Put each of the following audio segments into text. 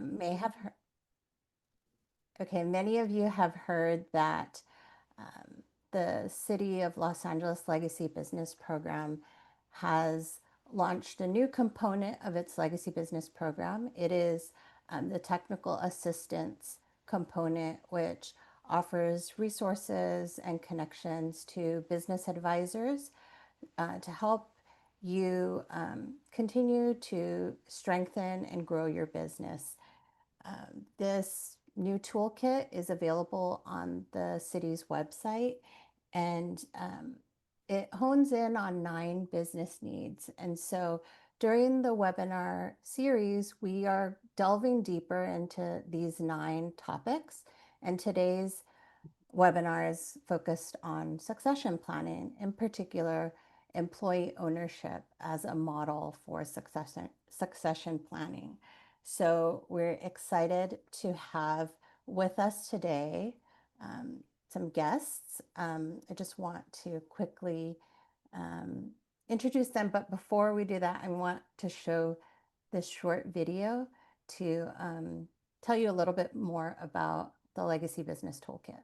may have heard, okay, many of you have heard that the City of Los Angeles Legacy Business Program has launched a new component of its Legacy Business Program. It is the technical assistance component, which offers resources and connections to business advisors to help you continue to strengthen and grow your business. This new toolkit is available on the city's website, and it hones in on 9 business needs. And so during the webinar series, we are delving deeper into these 9 topics. And today's webinar is focused on succession planning, in particular, employee ownership as a model for succession planning. So we're excited to have with us today some guests. I just want to quickly introduce them, but before we do that, I want to show this short video to tell you a little bit more about the Legacy Business Toolkit.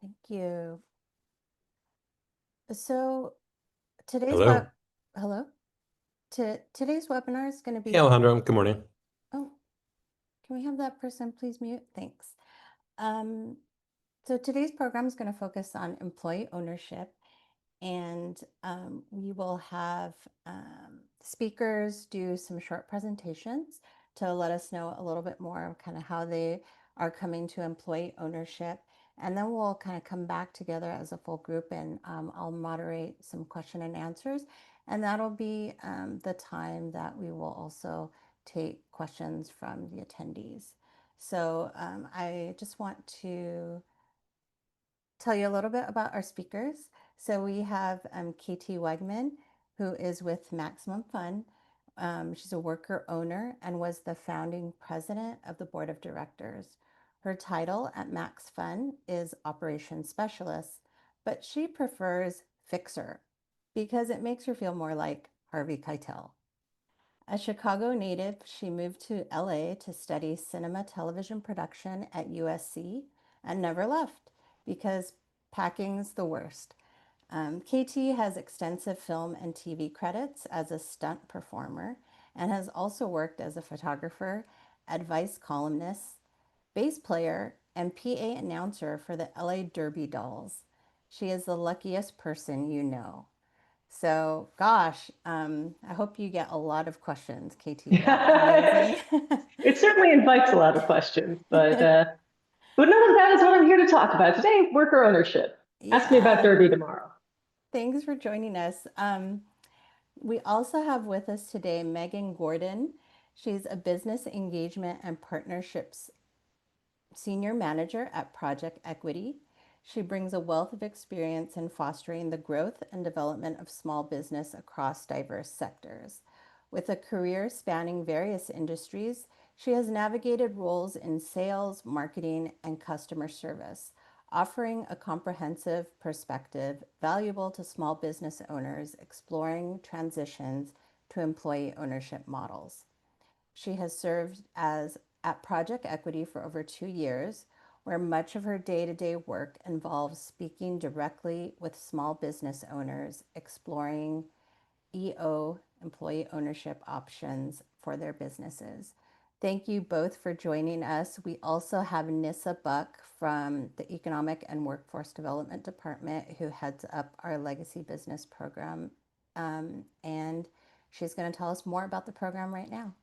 Thank you. So today's Hello. hello. Today's webinar is going to be. Hey, Alejandro. Good morning. Oh, can we have that person please mute? Thanks. So today's program is going to focus on employee ownership, and we will have speakers do some short presentations to let us know a little bit more of kind of how they are coming to employee ownership. And then we'll kind of come back together as a full group, and I'll moderate some question and answers. And that'll be the time that we will also take questions from the attendees. So I just want to tell you a little bit about our speakers. So we have Katie Weigman, who is with Maximum Fun. She's a worker owner and was the founding president of the board of directors. Her title at Max Fun is Operations Specialist, but she prefers Fixer because it makes her feel more like Harvey Keitel. A Chicago native, she moved to LA to study cinema television production at USC and never left because packing's the worst. KT has extensive film and TV credits as a stunt performer and has also worked as a photographer, advice columnist, bass player, and PA announcer for the LA Derby Dolls. She is the luckiest person you know. So, gosh, I hope you get a lot of questions, KT. That's amazing. It certainly invites a lot of questions, but none of that is what I'm here to talk about today. Worker ownership. Ask me about Yeah. Derby tomorrow. Thanks for joining us. We also have with us today Megan Gordon. She's a business engagement and partnerships senior manager at Project Equity. She brings a wealth of experience in fostering the growth and development of small business across diverse sectors. With a career spanning various industries, she has navigated roles in sales, marketing, and customer service, offering a comprehensive perspective valuable to small business owners exploring transitions to employee ownership models. She has served as at Project Equity for over 2 years, where much of her day to day work involves speaking directly with small business owners, exploring EO, employee ownership options for their businesses. Thank you both for joining us. We also have Nissa Buck from the Economic and Workforce Development Department who heads up our Legacy Business Program. And she's going to tell us more about the program right now.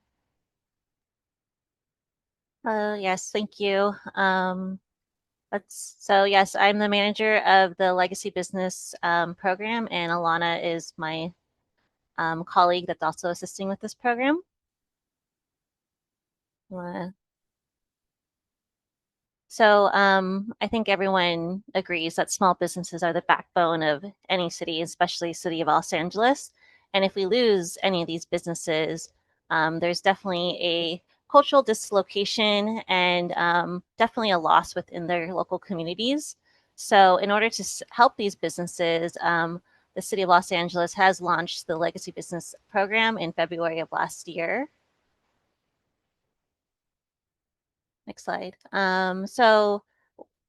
Yes, thank you. Yes, I'm the manager of the Legacy Business program, and Alana is my colleague that's also assisting with this program. I think everyone agrees that small businesses are the backbone of any city, especially city of Los Angeles. And if we lose any of these businesses, there's definitely a cultural dislocation and definitely a loss within their local communities. So in order to help these businesses, the city of Los Angeles has launched the Legacy Business Program in February of last year. Next slide.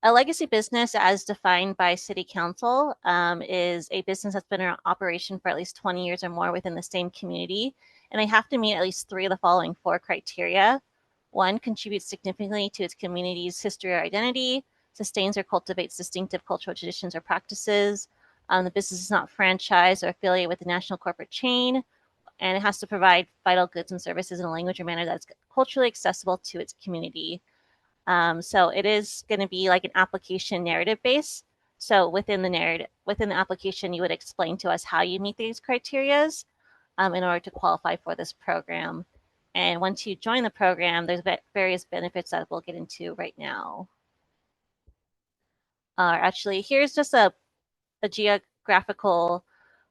A legacy business, as defined by City Council, is a business that's been in operation for at least 20 years or more within the same community, and they have to meet at least 3 of the following 4 criteria. 1, contributes significantly to its community's history or identity, sustains or cultivates distinctive cultural traditions or practices. The business is not franchised or affiliated with a national corporate chain, and it has to provide vital goods and services in a language or manner that's culturally accessible to its community. So it is going to be like an application narrative base. So within the application, you would explain to us how you meet these criterias in order to qualify for this program. And once you join the program, there's various benefits that we'll get into right now. Actually, here's just a geographical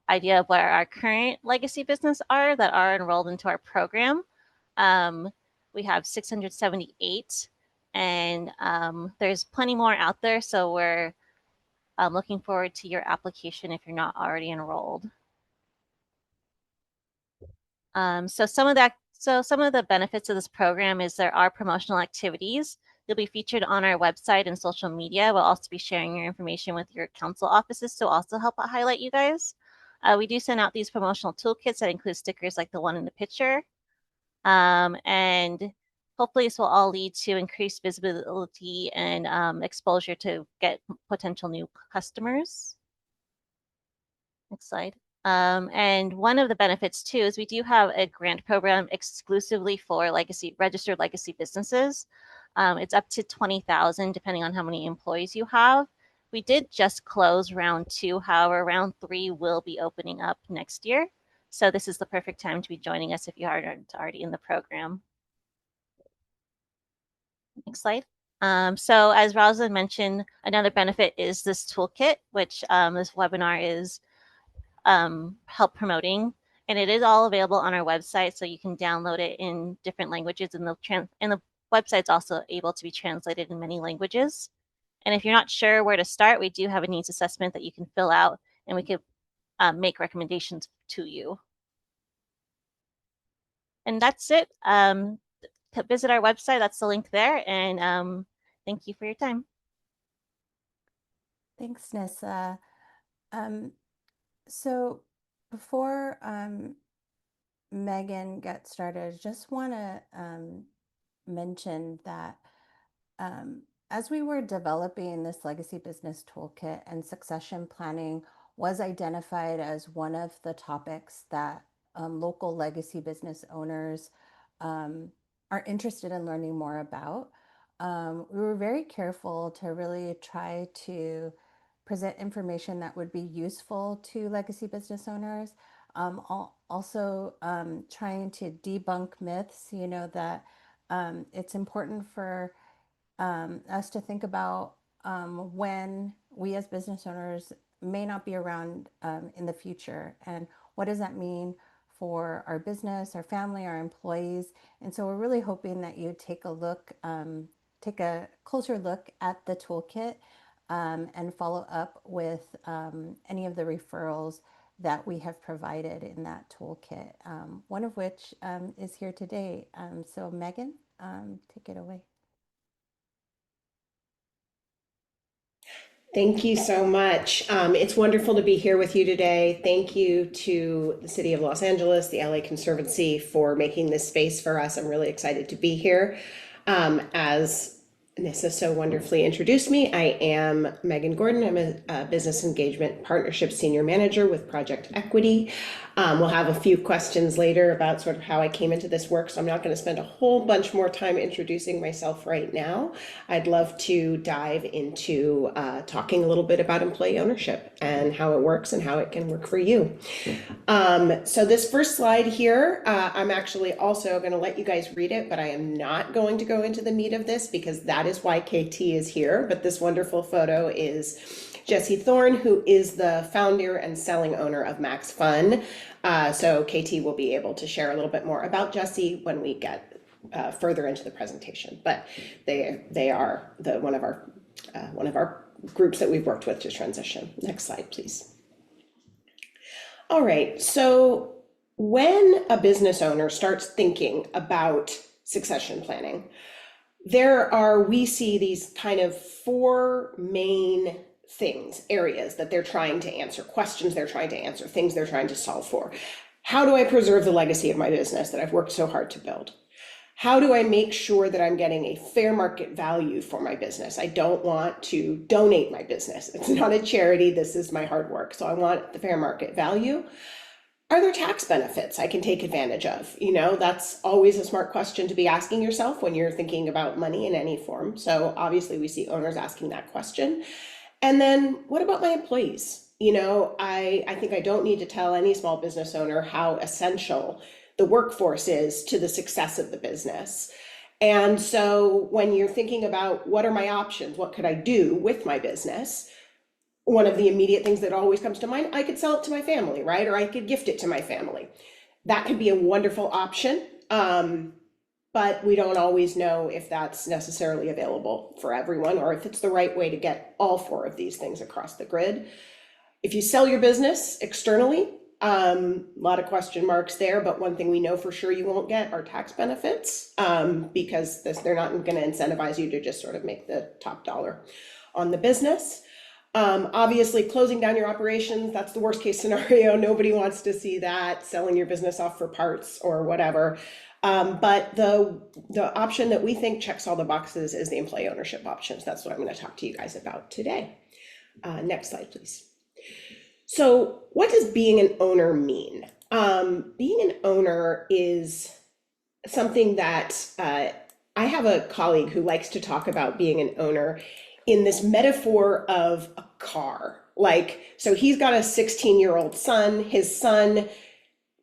idea of where our current legacy business are that are enrolled into our program. We have 678, and there's plenty more out there. So we're looking forward to your application if you're not already enrolled. So some of the benefits of this program is there are promotional activities. You'll be featured on our website and social media. We'll also be sharing your information with your council offices to also help highlight you guys. We do send out these promotional toolkits that include stickers like the one in the picture. And hopefully this will all lead to increased visibility and exposure to get potential new customers. Next slide. And one of the benefits too is we do have a grant program exclusively for registered legacy businesses. It's up to 20,000 depending on how many employees you have. We did just close round 2. However, round 3 will be opening up next year. So this is the perfect time to be joining us if you aren't already in the program. Next slide. So as Rosalyn mentioned, another benefit is this toolkit, which this webinar is help promoting, and it is all available on our website, so you can download it in different languages, and the website's also able to be translated in many languages. And if you're not sure where to start, we do have a needs assessment that you can fill out, and we could make recommendations to you. And that's it. Visit our website. That's the link there. And thank you for your time. Thanks, Nissa. So before Megan gets started, I just want to mention that as we were developing this legacy business toolkit, and succession planning was identified as one of the topics that local legacy business owners are interested in learning more about. We were very careful to really try to present information that would be useful to legacy business owners. Also trying to debunk myths, that it's important for us to think about when we as business owners may not be around in the future. And what does that mean for our business, our family, our employees? And so we're really hoping that you take a look, take a closer look at the toolkit and follow up with any of the referrals that we have provided in that toolkit, one of which is here today. So Megan, take it away. Thank you so much. It's wonderful to be here with you today. Thank you to the City of Los Angeles, the LA Conservancy, for making this space for us. I'm really excited to be here. As Nissa so wonderfully introduced me, I am Megan Gordon. I'm a Business Engagement Partnership Senior Manager with Project Equity. We'll have a few questions later about sort of how I came into this work, so I'm not going to spend a whole bunch more time introducing myself right now. I'd love to dive into talking a little bit about employee ownership and how it works and how it can work for you. So this first slide here, I'm actually also going to let you guys read it, but I am not going to go into the meat of this because that is why KT is here. But this wonderful photo is Jesse Thorne, who is the founder and selling owner of Max Fun. So KT will be able to share a little bit more about Jesse when we get further into the presentation. But they are one of our groups that we've worked with to transition. Next slide, please. All right, so when a business owner starts thinking about succession planning, we see these kind of four main areas that they're trying to answer, questions they're trying to answer, things they're trying to solve for. How do I preserve the legacy of my business that I've worked so hard to build? How do I make sure that I'm getting a fair market value for my business? I don't want to donate my business. It's not a charity. This is my hard work. So I want the fair market value. Are there tax benefits I can take advantage of? You know, that's always a smart question to be asking yourself when you're thinking about money in any form. So obviously we see owners asking that question. And then what about my employees? You know, I think I don't need to tell any small business owner how essential the workforce is to the success of the business. And so when you're thinking about what are my options, what could I do with my business? One of the immediate things that always comes to mind, I could sell it to my family, right? Or I could gift it to my family. That could be a wonderful option. But we don't always know if that's necessarily available for everyone or if it's the right way to get all four of these things across the grid. If you sell your business externally, a lot of question marks there, but one thing we know for sure you won't get are tax benefits because they're not going to incentivize you to just sort of make the top dollar on the business. Obviously, closing down your operations, that's the worst case scenario. Nobody wants to see that, selling your business off for parts or whatever. But the option that we think checks all the boxes is the employee ownership options. That's what I'm going to talk to you guys about today. Next slide, please. So what does being an owner mean? Being an owner is something that I have a colleague who likes to talk about being an owner in this metaphor of a car. So he's got a 16-year-old son. His son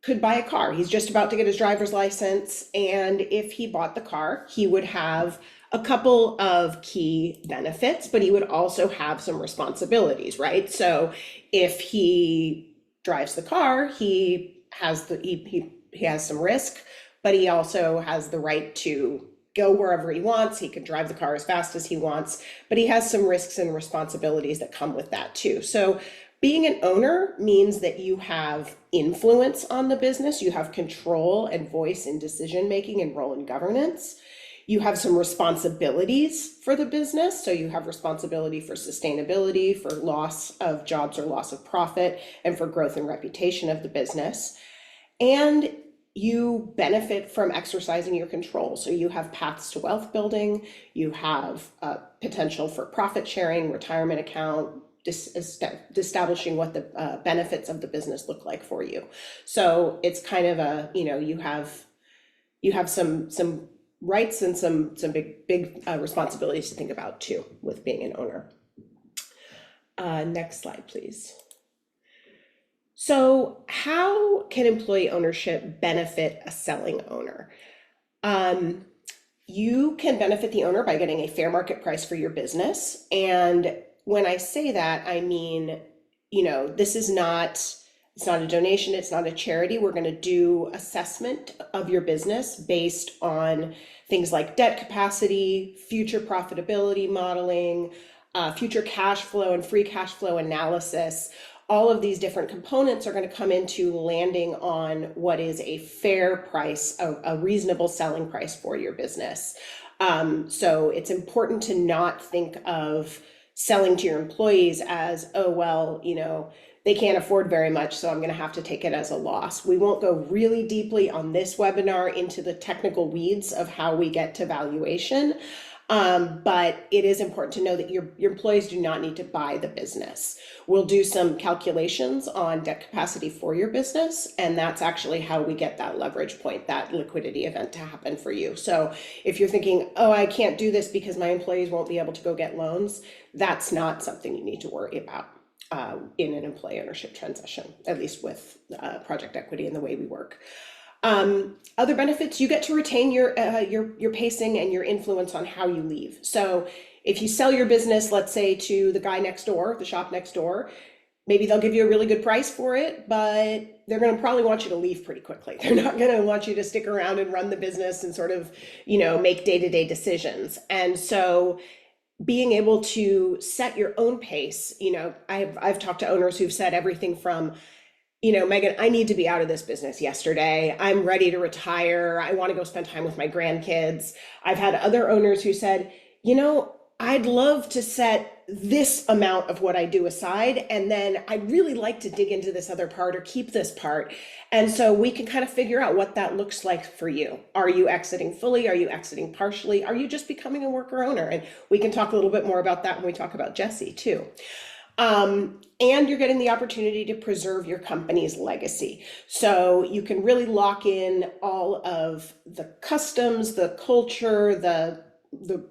could buy a car. He's just about to get his driver's license. And if he bought the car, he would have a couple of key benefits, but he would also have some responsibilities, right? So if he drives the car, he has some risk, but he also has the right to go wherever he wants. He can drive the car as fast as he wants, but he has some risks and responsibilities that come with that too. So being an owner means that you have influence on the business, you have control and voice in decision-making and role in governance. You have some responsibilities for the business. So you have responsibility for sustainability, for loss of jobs or loss of profit, and for growth and reputation of the business. And you benefit from exercising your control. So you have paths to wealth building, you have potential for profit sharing, retirement account, establishing what the benefits of the business look like for you. So it's kind of you have some rights and some big responsibilities to think about too with being an owner. Next slide, please. So how can employee ownership benefit a selling owner? You can benefit the owner by getting a fair market price for your business. And when I say that, I mean, this is not, it's not a donation, it's not a charity. We're going to do assessment of your business based on things like debt capacity, future profitability modeling, future cash flow and free cash flow analysis. All of these different components are going to come into landing on what is a fair price, a reasonable selling price for your business. So it's important to not think of selling to your employees as, oh, well, they can't afford very much, so I'm going to have to take it as a loss. We won't go really deeply on this webinar into the technical weeds of how we get to valuation. But it is important to know that your employees do not need to buy the business. We'll do some calculations on debt capacity for your business, and that's actually how we get that leverage point, that liquidity event to happen for you. So if you're thinking, oh, I can't do this because my employees won't be able to go get loans, that's not something you need to worry about in an employee ownership transition, at least with project equity and the way we work. Other benefits, you get to retain your pacing and your influence on how you leave. So if you sell your business, let's say to the guy next door, the shop next door, maybe they'll give you a really good price for it, but they're going to probably want you to leave pretty quickly. They're not going to want you to stick around and run the business and sort of, make day-to-day decisions. And so being able to set your own pace, I've talked to owners who've said everything from, Megan, I need to be out of this business yesterday. I'm ready to retire. I want to go spend time with my grandkids. I've had other owners who said, I'd love to set this amount of what I do aside, and then I'd really like to dig into this other part or keep this part. And so we can kind of figure out what that looks like for you. Are you exiting fully? Are you exiting partially? Are you just becoming a worker owner? And we can talk a little bit more about that when we talk about Jesse too. And you're getting the opportunity to preserve your company's legacy. So you can really lock in all of the customs, the culture, the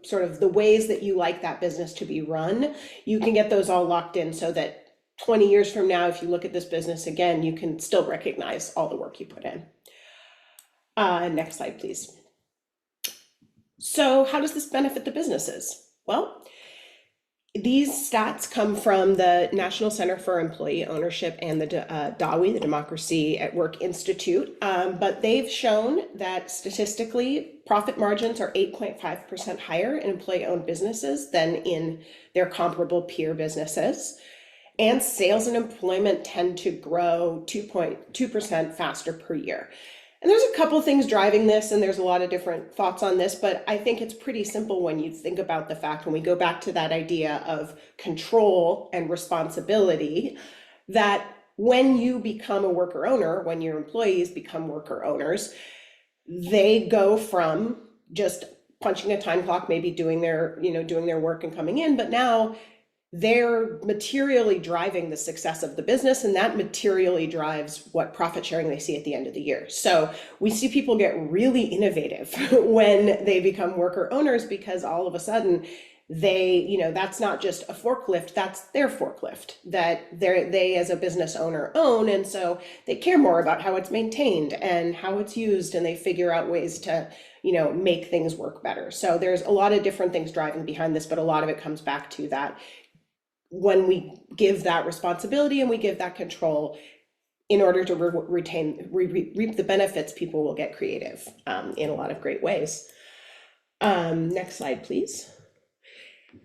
sort of the ways that you like that business to be run. You can get those all locked in so that 20 years from now, if you look at this business again, you can still recognize all the work you put in. Next slide, please. So how does this benefit the businesses? Well, these stats come from the National Center for Employee Ownership and the DAWI, the Democracy at Work Institute, but they've shown that statistically, profit margins are 8.5% higher in employee-owned businesses than in their comparable peer businesses, and sales and employment tend to grow 2.2% faster per year. And there's a couple things driving this, and there's a lot of different thoughts on this, but I think it's pretty simple when you think about the fact, when we go back to that idea of control and responsibility, that when you become a worker owner, when your employees become worker owners, they go from just punching a time clock, maybe doing their work and coming in, but now they're materially driving the success of the business, and that materially drives what profit sharing they see at the end of the year. So we see people get really innovative when they become worker owners, because all of a sudden they, that's not just a forklift, that's their forklift that they as a business owner own. And so they care more about how it's maintained and how it's used, and they figure out ways to, make things work better. So there's a lot of different things driving behind this, but a lot of it comes back to that. When we give that responsibility and we give that control, in order to reap the benefits, people will get creative in a lot of great ways. Next slide, please.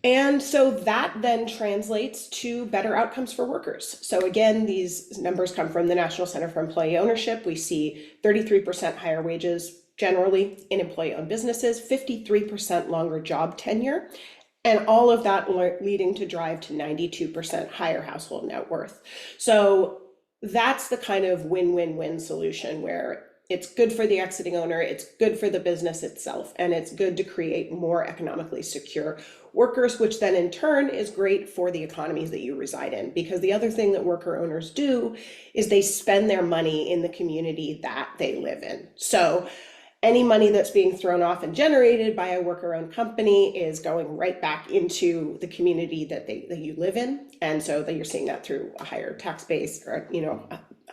And so that then translates to better outcomes for workers. So again, these numbers come from the National Center for Employee Ownership. We see 33% higher wages generally in employee-owned businesses, 53% longer job tenure, and all of that leading to drive to 92% higher household net worth. So that's the kind of win-win-win solution where it's good for the exiting owner, it's good for the business itself, and it's good to create more economically secure workers, which then in turn is great for the economies that you reside in. Because the other thing that worker owners do is they spend their money in the community that they live in. So any money that's being thrown off and generated by a worker-owned company is going right back into the community that you live in. And so that you're seeing that through a higher tax base, or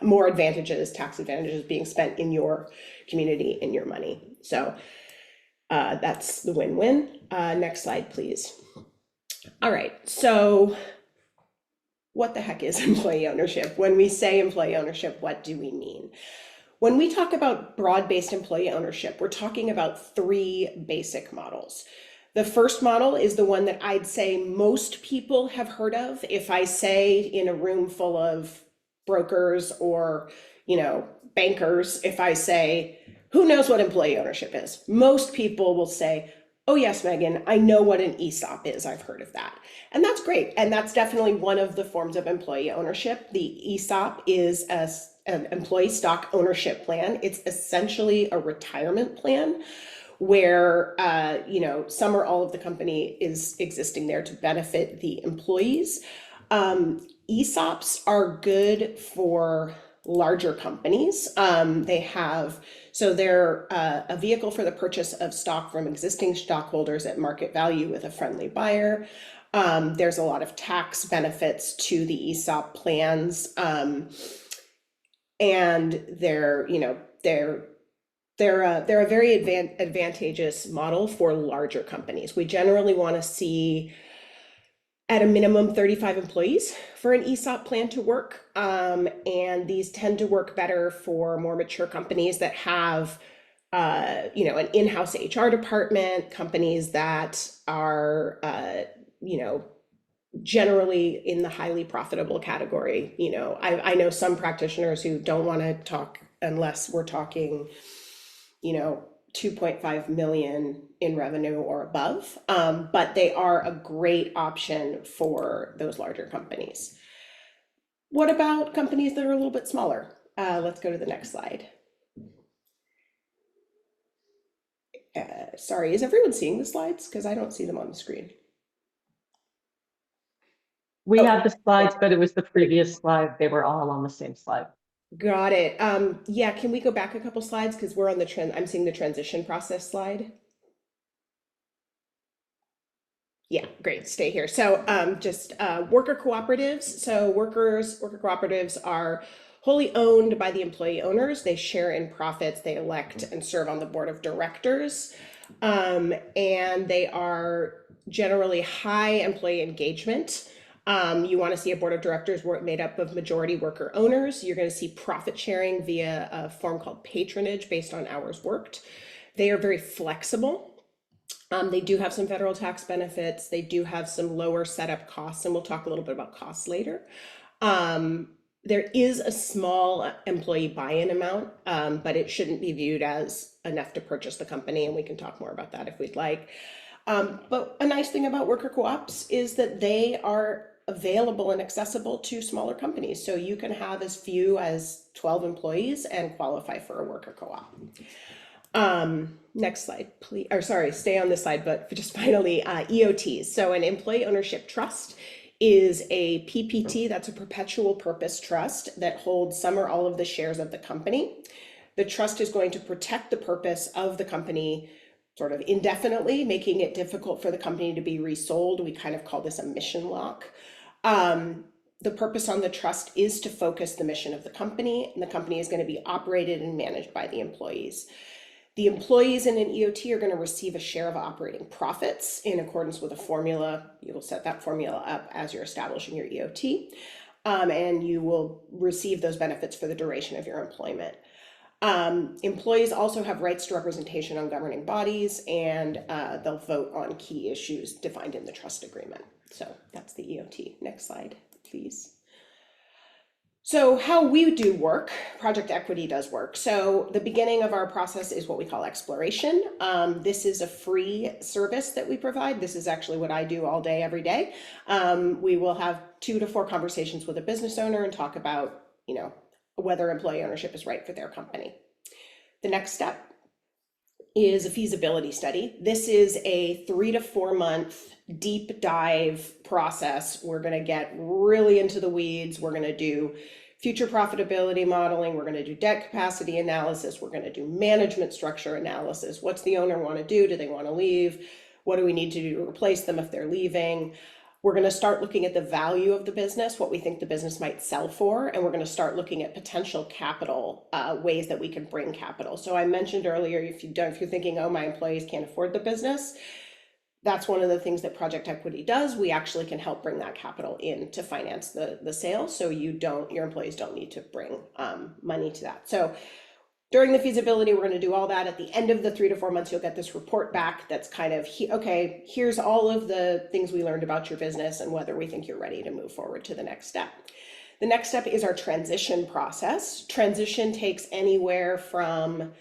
more tax advantages being spent in your community, in your money. So that's the win-win. Next slide, please. All right, so what the heck is employee ownership? When we say employee ownership, what do we mean? When we talk about broad-based employee ownership, we're talking about three basic models. The first model is the one that I'd say most people have heard of. If I say in a room full of brokers or, bankers, if I say, who knows what employee ownership is? Most people will say, oh yes, Megan, I know what an ESOP is. I've heard of that. And that's great. And that's definitely one of the forms of employee ownership. The ESOP is an employee stock ownership plan. It's essentially a retirement plan where, some or all of the company is existing there to benefit the employees. ESOPs are good for larger companies. They're a vehicle for the purchase of stock from existing stockholders at market value with a friendly buyer. There's a lot of tax benefits to the ESOP plans. And they're a very advantageous model for larger companies. We generally want to see at a minimum 35 employees for an ESOP plan to work. And these tend to work better for more mature companies that have an in-house HR department, companies that are generally in the highly profitable category. I know some practitioners who don't want to talk unless we're talking 2.5 million in revenue or above, but they are a great option for those larger companies. What about companies that are a little bit smaller? Let's go to the next slide. Sorry, is everyone seeing the slides? Because I don't see them on the screen. We Oh. have the slides, but it was the previous slide. They were all on the same slide. Got it. Yeah, can we go back a couple slides? Because we're on the I'm seeing the transition process slide. Yeah, great, stay here. So just worker cooperatives. So worker cooperatives are wholly owned by the employee owners. They share in profits, they elect and serve on the board of directors. And they are generally high employee engagement. You want to see a board of directors made up of majority worker owners. You're going to see profit sharing via a form called patronage based on hours worked. They are very flexible. They do have some federal tax benefits. They do have some lower setup costs, and we'll talk a little bit about costs later. There is a small employee buy-in amount, but it shouldn't be viewed as enough to purchase the company, and we can talk more about that if we'd like. But a nice thing about worker co-ops is that they are available and accessible to smaller companies. So you can have as few as 12 employees and qualify for a worker co-op. Next slide, please. Or sorry, stay on this slide, but just finally, EOTs. So an employee ownership trust is a PPT, that's a perpetual purpose trust that holds some or all of the shares of the company. The trust is going to protect the purpose of the company sort of indefinitely, making it difficult for the company to be resold. We kind of call this a mission lock. The purpose on the trust is to focus the mission of the company, and the company is going to be operated and managed by the employees. The employees in an EOT are going to receive a share of operating profits in accordance with a formula. You will set that formula up as you're establishing your EOT, and you will receive those benefits for the duration of your employment. Employees also have rights to representation on governing bodies, and they'll vote on key issues defined in the trust agreement. So that's the EOT. Next slide, please. So how we do work, Project Equity does work. So the beginning of our process is what we call exploration. This is a free service that we provide. This is actually what I do all day, every day. We will have 2 to 4 conversations with a business owner and talk about, whether employee ownership is right for their company. The next step is a feasibility study. This is a 3 to 4 month deep dive process. We're going to get really into the weeds. We're going to do future profitability modeling. We're going to do debt capacity analysis. We're going to do management structure analysis. What's the owner want to do? Do they want to leave? What do we need to do to replace them if they're leaving? We're going to start looking at the value of the business, what we think the business might sell for, and we're going to start looking at potential capital, ways that we can bring capital. So I mentioned earlier, if you're thinking, oh, my employees can't afford the business, that's one of the things that Project Equity does. We actually can help bring that capital in to finance the sale, so your employees don't need to bring money to that. So during the feasibility, we're going to do all that. At the end of the 3 to 4 months, you'll get this report back that's kind of, okay, here's all of the things we learned about your business and whether we think you're ready to move forward to the next step. The next step is our transition process. Transition takes anywhere from,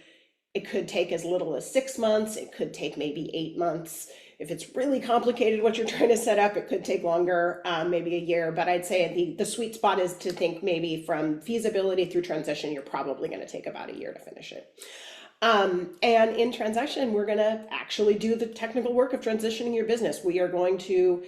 it could take as little as 6 months, it could take maybe 8 months. If it's really complicated what you're trying to set up, it could take longer, maybe a year. But I'd say the sweet spot is to think maybe from feasibility through transition, you're probably going to take about a year to finish it. And in transition, we're going to actually do the technical work of transitioning your business. We are going to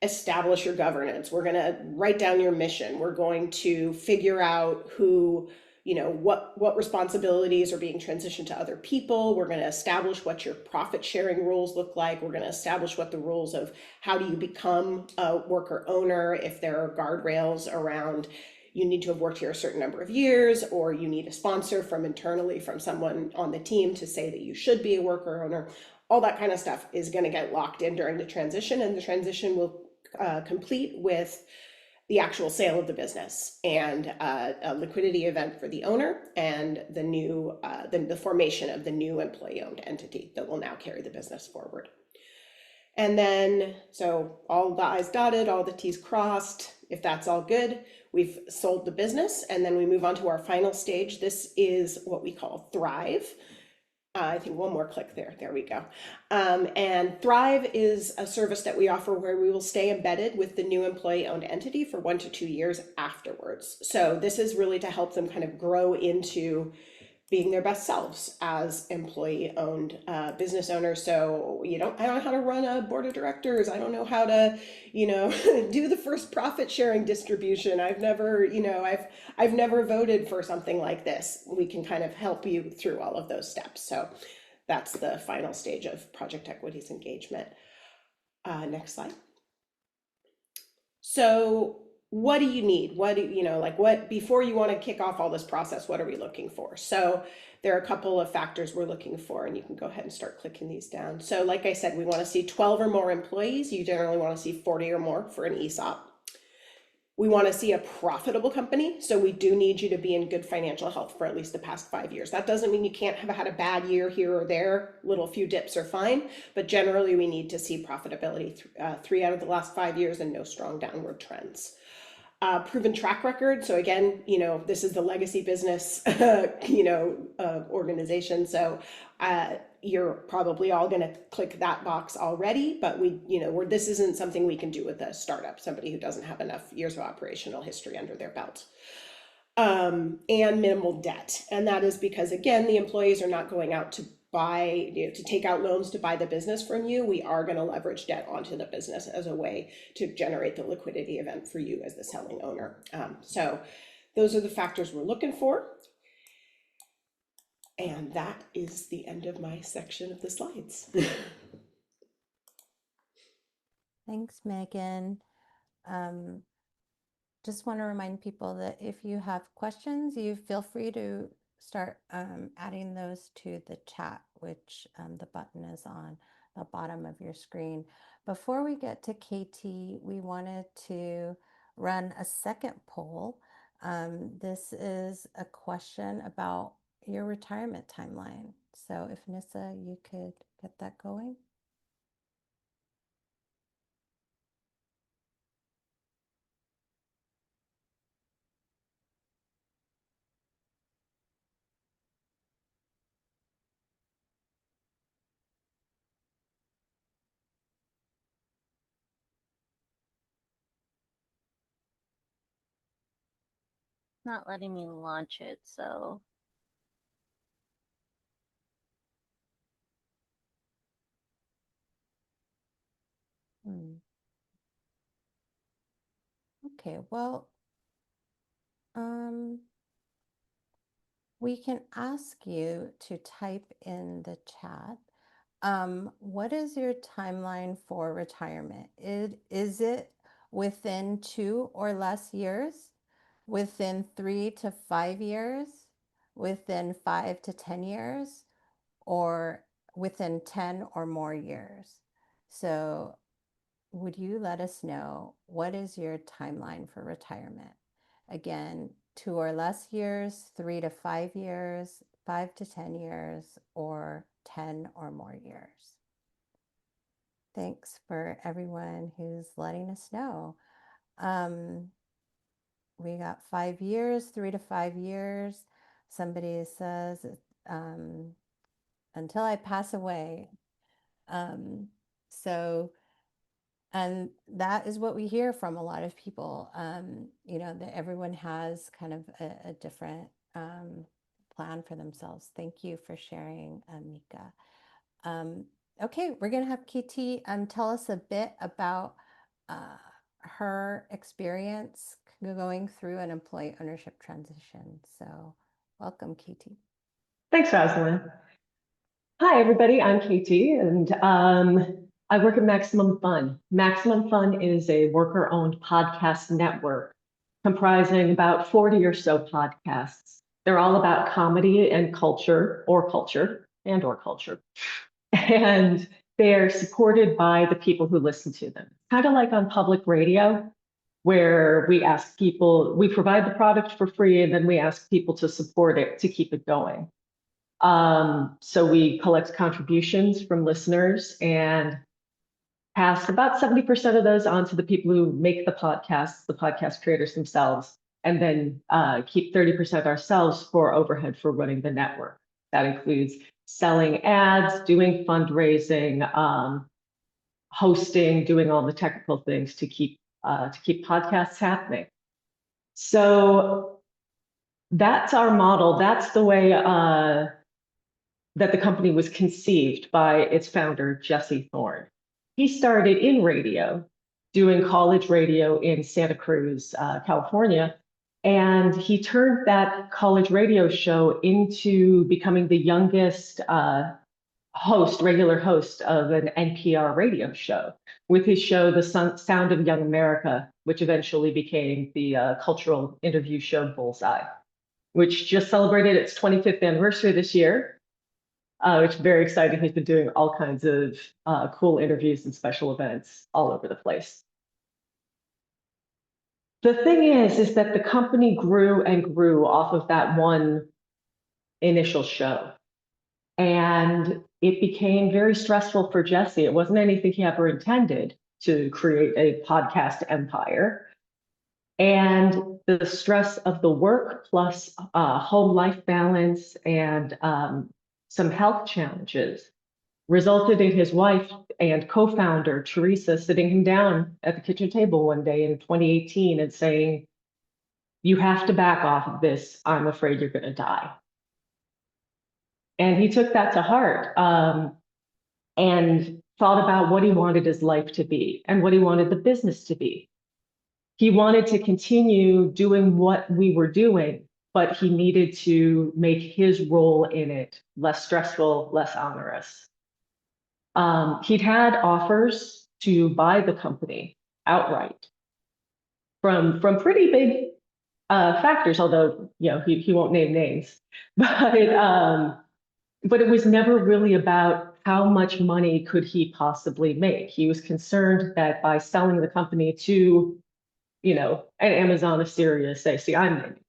establish your governance. We're going to write down your mission. We're going to figure out who, what responsibilities are being transitioned to other people. We're going to establish what your profit sharing rules look like. We're going to establish what the rules of how do you become a worker owner, if there are guardrails around you need to have worked here a certain number of years, or you need a sponsor from internally from someone on the team to say that you should be a worker owner. All that kind of stuff is going to get locked in during the transition, and the transition will complete with the actual sale of the business and a liquidity event for the owner and the formation of the new employee-owned entity that will now carry the business forward. And then, so all the I's dotted, all the T's crossed. If that's all good, we've sold the business, and then we move on to our final stage. This is what we call Thrive. I think one more click there. There we go. And Thrive is a service that we offer where we will stay embedded with the new employee-owned entity for 1 to 2 years afterwards. So this is really to help them kind of grow into being their best selves as employee-owned business owners. So I don't know how to run a board of directors. I don't know how to, do the first profit sharing distribution. I've never voted for something like this. We can kind of help you through all of those steps. So that's the final stage of Project Equity's engagement. Next slide. So what do you need? Before you want to kick off all this process, what are we looking for? So there are a couple of factors we're looking for, and you can go ahead and start clicking these down. So like I said, we want to see 12 or more employees. You generally want to see 40 or more for an ESOP. We want to see a profitable company. So we do need you to be in good financial health for at least the past 5 years. That doesn't mean you can't have had a bad year here or there. Little few dips are fine, but generally we need to see profitability 3 out of the last 5 years and no strong downward trends. Proven track record. So again, this is the legacy business, organization. So you're probably all going to click that box already, but this isn't something we can do with a startup, somebody who doesn't have enough years of operational history under their belt. And minimal debt. And that is because, again, the employees are not going out to buy, to take out loans to buy the business from you. We are going to leverage debt onto the business as a way to generate the liquidity event for you as the selling owner. So those are the factors we're looking for. And that is the end of my section of the slides. Thanks, Megan. Just want to remind people that if you have questions, you feel free to start adding those to the chat, which the button is on the bottom of your screen. Before we get to KT, we wanted to run a second poll. This is a question about your retirement timeline. So if Nissa, you could get that going. Not letting me launch it, so. Okay, well, we can ask you to type in the chat. What is your timeline for retirement? Is it within 2 or less years? Within 3 to 5 years? Within 5 to 10 years? Or within 10 or more years? So would you let us know what is your timeline for retirement? Again, 2 or less years, 3 to 5 years, 5 to 10 years, or 10 or more years. Thanks for everyone who's letting us know. We got 5 years, 3 to 5 years. Somebody says, until I pass away. So, and that is what we hear from a lot of people. That everyone has kind of a different plan for themselves. Thank you for sharing, Mika. Okay, we're going to have KT tell us a bit about her experience going through an employee ownership transition. So welcome, KT. Thanks, Rosalind. Hi, everybody. I'm Katie, and I work at Maximum Fun. Maximum Fun is a worker-owned podcast network comprising about 40 or so podcasts. They're all about comedy and culture, or culture. And they're supported by the people who listen to them. Kind of like on public radio, where we ask people, we provide the product for free, and then we ask people to support it to keep it going. So we collect contributions from listeners and pass about 70% of those on to the people who make the podcast creators themselves, and then keep 30% ourselves for overhead for running the network. That includes selling ads, doing fundraising, hosting, doing all the technical things to keep podcasts happening. So that's our model. That's the way that the company was conceived by its founder, Jesse Thorne. He started in radio, doing college radio in Santa Cruz, California, and he turned that college radio show into becoming the youngest regular host of an NPR radio show, with his show, The Sound of Young America, which eventually became the cultural interview show Bullseye, which just celebrated its 25th anniversary this year. Which is very exciting. He's been doing all kinds of cool interviews and special events all over the place. The thing is that the company grew and grew off of that one initial show. And it became very stressful for Jesse. It wasn't anything he ever intended, to create a podcast empire. And the stress of the work plus home life balance and some health challenges resulted in his wife and co-founder, Teresa, sitting him down at the kitchen table one day in 2018 and saying, "You have to back off of this. I'm afraid you're going to die." And he took that to heart and thought about what he wanted his life to be and what he wanted the business to be. He wanted to continue doing what we were doing, but he needed to make his role in it less stressful, less onerous. He'd had offers to buy the company outright from pretty big factors, although he won't name names, but it was never really about how much money could he possibly make. He was concerned that by selling the company to an Amazon, a Sirius, I'm naming names.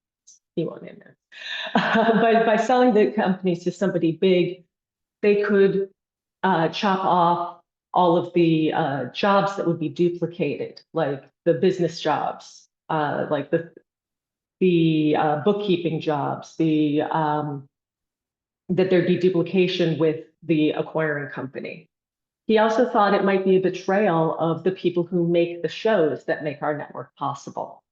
He won't name names. But by selling the companies to somebody big, they could chop off all of the jobs that would be duplicated, like the business jobs, like the bookkeeping jobs, that there'd be duplication with the acquiring company. He also thought it might be a betrayal of the people who make the shows that make our network possible.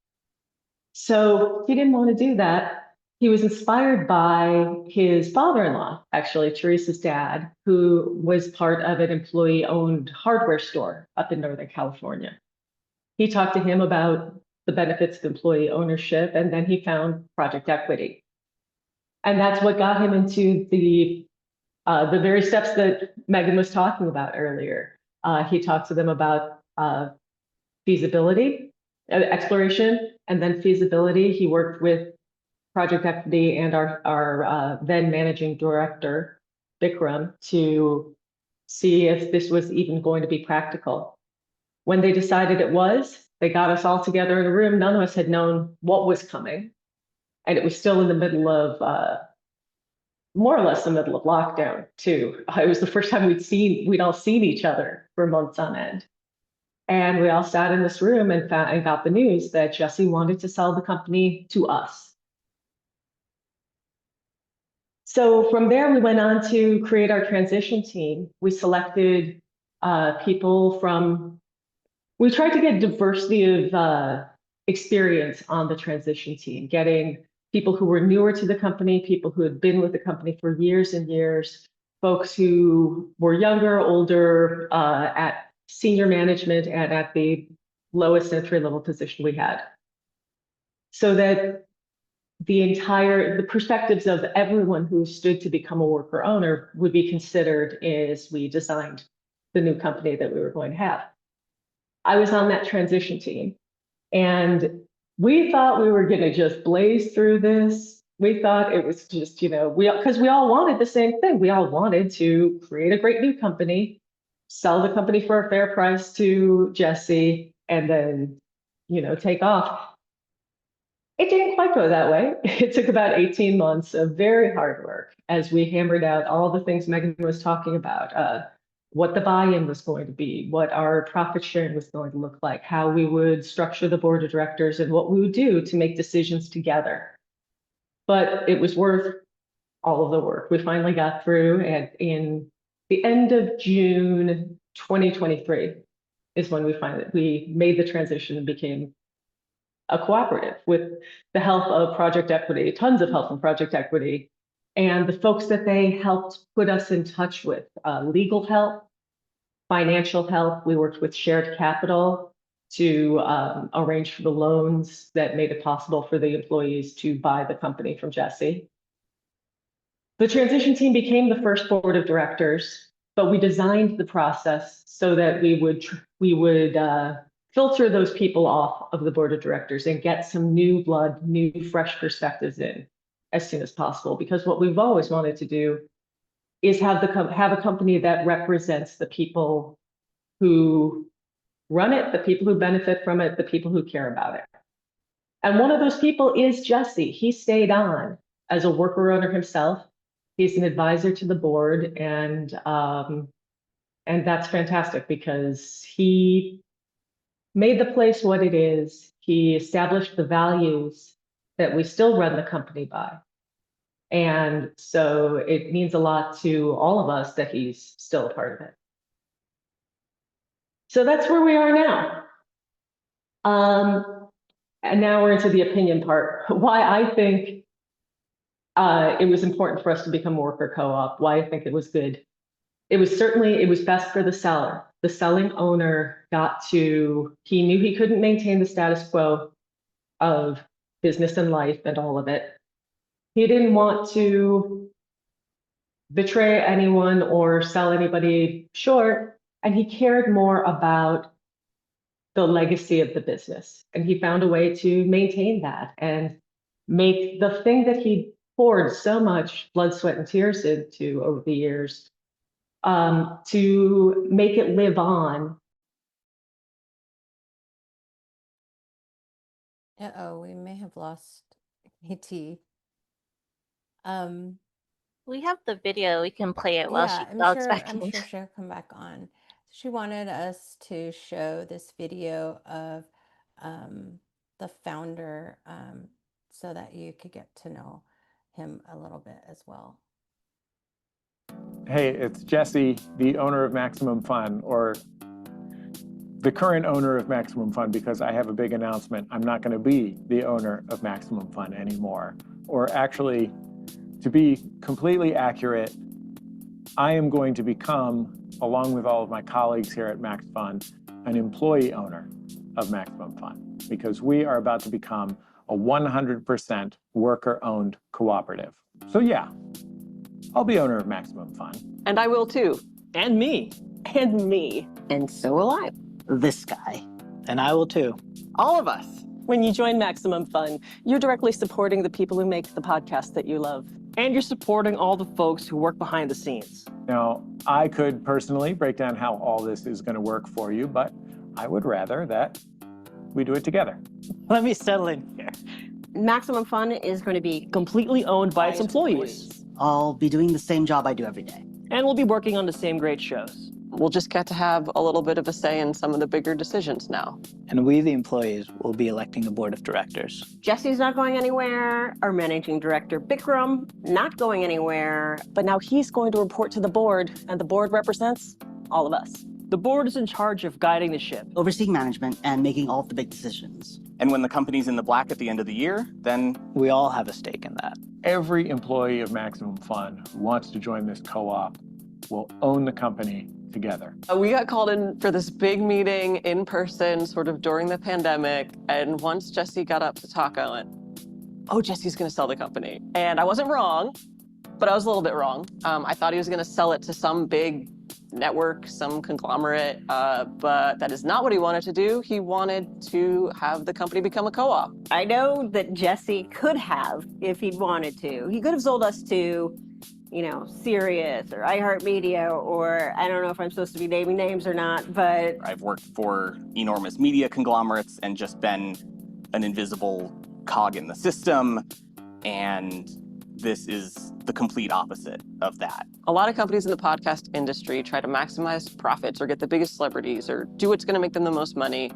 So he didn't want to do that. He was inspired by his father-in-law, actually, Teresa's dad, who was part of an employee-owned hardware store up in Northern California. He talked to him about the benefits of employee ownership, and then he found Project Equity. And that's what got him into the very steps that Megan was talking about earlier. He talked to them about feasibility, exploration, and then feasibility. He worked with Project Equity and our then managing director, Vikram, to see if this was even going to be practical. When they decided it was, they got us all together in a room. None of us had known what was coming. And it was still in the middle of, more or less the middle of lockdown too. It was the first time we'd all seen each other for months on end. And we all sat in this room and got the news that Jesse wanted to sell the company to us. So from there, we went on to create our transition team. We selected people from, we tried to get diversity of experience on the transition team, getting people who were newer to the company, people who had been with the company for years and years, folks who were younger, older, at senior management and at the lowest entry-level position we had. So that the perspectives of everyone who stood to become a worker owner would be considered as we designed the new company that we were going to have. I was on that transition team, and we thought we were going to just blaze through this. We thought it was just, because we all wanted the same thing. We all wanted to create a great new company, sell the company for a fair price to Jesse, and then, take off. It didn't quite go that way. It took about 18 months of very hard work as we hammered out all the things Megan was talking about, what the buy-in was going to be, what our profit sharing was going to look like, how we would structure the board of directors, and what we would do to make decisions together. But it was worth all of the work. We finally got through, and in the end of June 2023 is when we made the transition and became a cooperative with the help of Project Equity, tons of help from Project Equity, and the folks that they helped put us in touch with, legal help, financial help. We worked with Shared Capital to arrange for the loans that made it possible for the employees to buy the company from Jesse. The transition team became the first board of directors, but we designed the process so that we would filter those people off of the board of directors and get some new blood, new fresh perspectives in as soon as possible. Because what we've always wanted to do is have a company that represents the people who run it, the people who benefit from it, the people who care about it. And one of those people is Jesse. He stayed on as a worker owner himself. He's an advisor to the board, and that's fantastic because he made the place what it is. He established the values that we still run the company by. And so it means a lot to all of us that he's still a part of it. So that's where we are now. And now we're into the opinion part. Why I think it was important for us to become a worker co-op, why I think it was good. It was best for the seller. The selling owner he knew he couldn't maintain the status quo of business and life and all of it. He didn't want to betray anyone or sell anybody short, and he cared more about the legacy of the business. And he found a way to maintain that and make the thing that he poured so much blood, sweat, and tears into over the years, to make it live on. Uh-oh, we may have lost KT. We have the video. We can play it while it's back I'm in. sure she'll come back on. She wanted us to show this video of the founder, so that you could get to know him a little bit as well. Hey, it's Jesse, the owner of Maximum Fun, or the current owner of Maximum Fun, because I have a big announcement. I'm not going to be the owner of Maximum Fun anymore. Or actually, to be completely accurate, I am going to become, along with all of my colleagues here at Max Fun, an employee owner of Maximum Fun, because we are about to become a 100% worker-owned cooperative. So yeah, I'll be owner of Maximum Fun. And I will too. And me. And me. And so will I. This guy. And I will too. All of us. When you join Maximum Fun, you're directly supporting the people who make the podcast that you love. And you're supporting all the folks who work behind the scenes. Now, I could personally break down how all this is going to work for you, but I would rather that we do it together. Let me settle in here. Maximum Fun is going to be completely owned by its employees. I'll be doing the same job I do every day. And we'll be working on the same great shows. We'll just get to have a little bit of a say in some of the bigger decisions now. And we, the employees, will be electing a board of directors. Jesse's not going anywhere. Our managing director, Bikram, not going anywhere. But now he's going to report to the board, and the board represents all of us. The board is in charge of guiding the ship. Overseeing management and making all of the big decisions. And when the company's in the black at the end of the year, then We all have a stake in that. Every employee of Maximum Fun who wants to join this co-op will own the company together. We got called in for this big meeting in person, sort of during the pandemic. And once Jesse got up to talk, I went, oh, Jesse's going to sell the company. And I wasn't wrong, but I was a little bit wrong. I thought he was going to sell it to some big network, some conglomerate, but that is not what he wanted to do. He wanted to have the company become a co-op. I know that Jesse could have if he'd wanted to. He could have sold us to, you know, Sirius or iHeartMedia, or I don't know if I'm supposed to be naming names or not, but I've worked for enormous media conglomerates and just been an invisible cog in the system. And this is the complete opposite of that. A lot of companies in the podcast industry try to maximize profits or get the biggest celebrities or do what's going to make them the most money.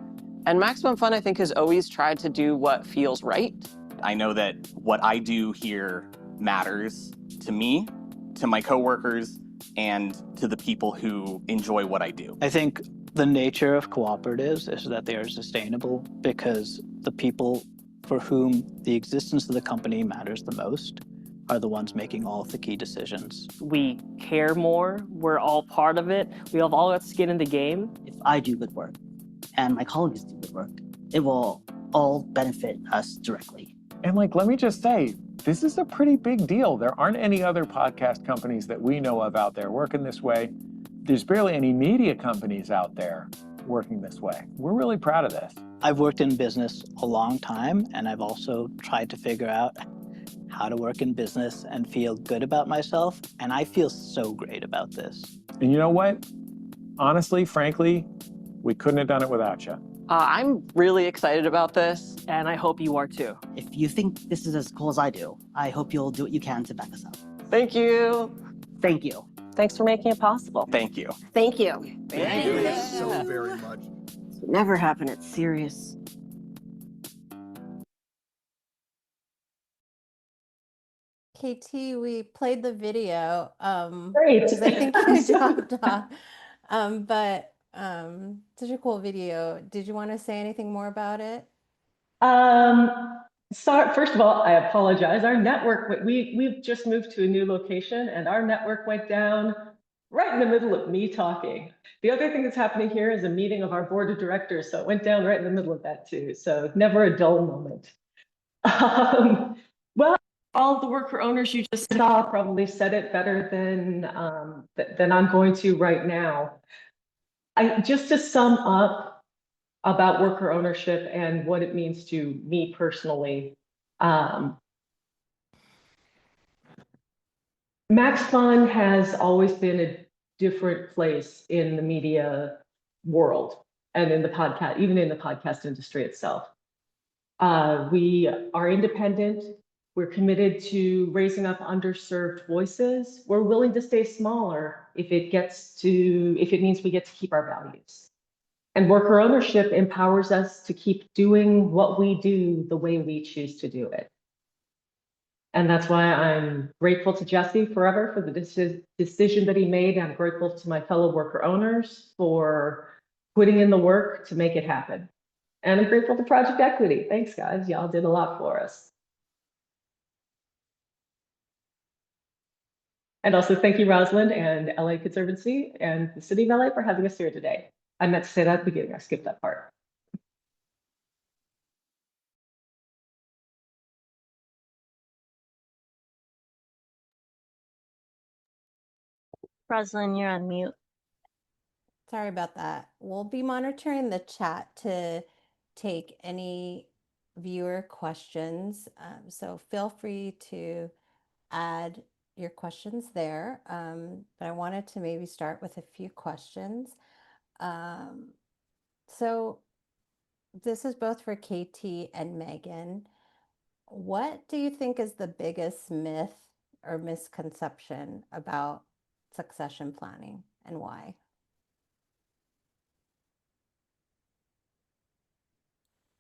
And Maximum Fun, I think, has always tried to do what feels right. I know that what I do here matters to me, to my coworkers, and to the people who enjoy what I do. I think the nature of cooperatives is that they are sustainable because the people for whom the existence of the company matters the most are the ones making all of the key decisions. We care more. We're all part of it. We have all got skin in the game. If I do good work and my colleagues do good work, it will all benefit us directly. And like, let me just say, this is a pretty big deal. There aren't any other podcast companies that we know of out there working this way. There's barely any media companies out there working this way. We're really proud of this. I've worked in business a long time, and I've also tried to figure out how to work in business and feel good about myself, and I feel so great about this. And you know what? Honestly, frankly, we couldn't have done it without you. I'm really excited about this. And I hope you are too. If you think this is as cool as I do, I hope you'll do what you can to back us up. Thank you. Thank you. Thanks for making it possible. Thank you. thank you. Thank you so very much. It never happened at Sirius. KT, we played the video. Great. Because I think you dropped off. Such a cool video. Did you want to say anything more about it? So first of all, I apologize. Our network, we've just moved to a new location and our network went down right in the middle of me talking. The other thing that's happening here is a meeting of our board of directors. So it went down right in the middle of that too. So never a dull moment. Well, all the worker owners you just saw probably said it better than I'm going to right now. Just to sum up about worker ownership and what it means to me personally. Max Fun has always been a different place in the media world and in the podcast, even in the podcast industry itself. We are independent. We're committed to raising up underserved voices. We're willing to stay smaller if it means we get to keep our values. And worker ownership empowers us to keep doing what we do the way we choose to do it. And that's why I'm grateful to Jesse forever for the decision that he made. I'm grateful to my fellow worker owners for putting in the work to make it happen. And I'm grateful to Project Equity. Thanks, guys. Y'all did a lot for us. And also thank you, Rosalind and LA Conservancy and the City of LA for having us here today. I meant to say that at the beginning. I skipped that part. Rosalind, you're on mute. Sorry about that. We'll be monitoring the chat to take any viewer questions. So feel free to add your questions there, but I wanted to maybe start with a few questions. So this is both for Katie and Megan. What do you think is the biggest myth or misconception about succession planning, and why?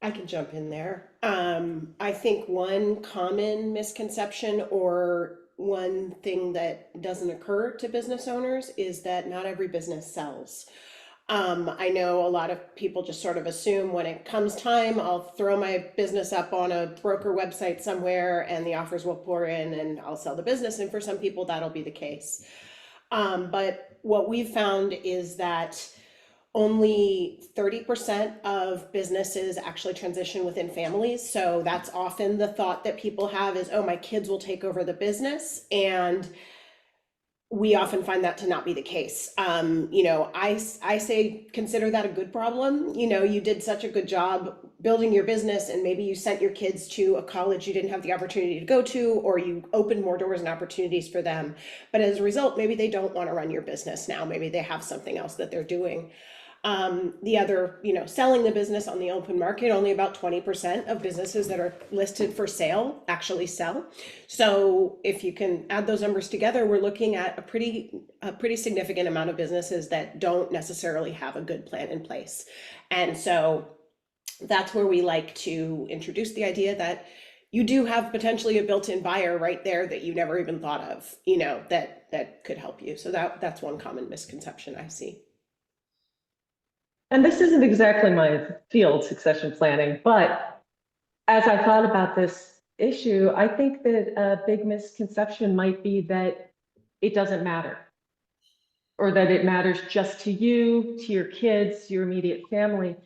I can jump in there. I think one common misconception or one thing that doesn't occur to business owners is that not every business sells. I know a lot of people just sort of assume when it comes time, I'll throw my business up on a broker website somewhere and the offers will pour in and I'll sell the business. And for some people, that'll be the case. But what we've found is that only 30% of businesses actually transition within families. So that's often the thought that people have is, oh, my kids will take over the business. And we often find that to not be the case. I say consider that a good problem. You did such a good job building your business, and maybe you sent your kids to a college you didn't have the opportunity to go to, or you opened more doors and opportunities for them. But as a result, maybe they don't want to run your business now. Maybe they have something else that they're doing. The other, selling the business on the open market, only about 20% of businesses that are listed for sale actually sell. So if you can add those numbers together, we're looking at a pretty significant amount of businesses that don't necessarily have a good plan in place. And so that's where we like to introduce the idea that you do have potentially a built-in buyer right there that you never even thought of, that could help you. So that's one common misconception I see. And this isn't exactly my field, succession planning, but as I thought about this issue, I think that a big misconception might be that it doesn't matter, or that it matters just to you, to your kids, your immediate family.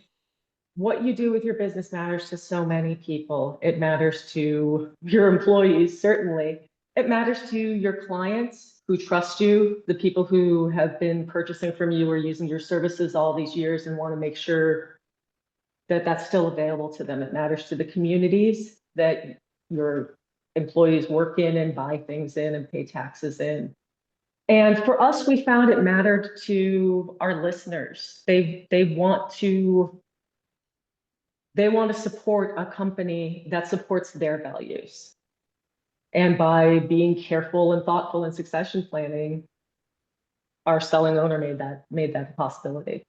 What you do with your business matters to so many people. It matters to your employees, certainly. It matters to your clients who trust you, the people who have been purchasing from you or using your services all these years and want to make sure that that's still available to them. It matters to the communities that your employees work in and buy things in and pay taxes in. And for us, we found it mattered to our listeners. They want to support a company that supports their values. And by being careful and thoughtful in succession planning, our selling owner made that a possibility.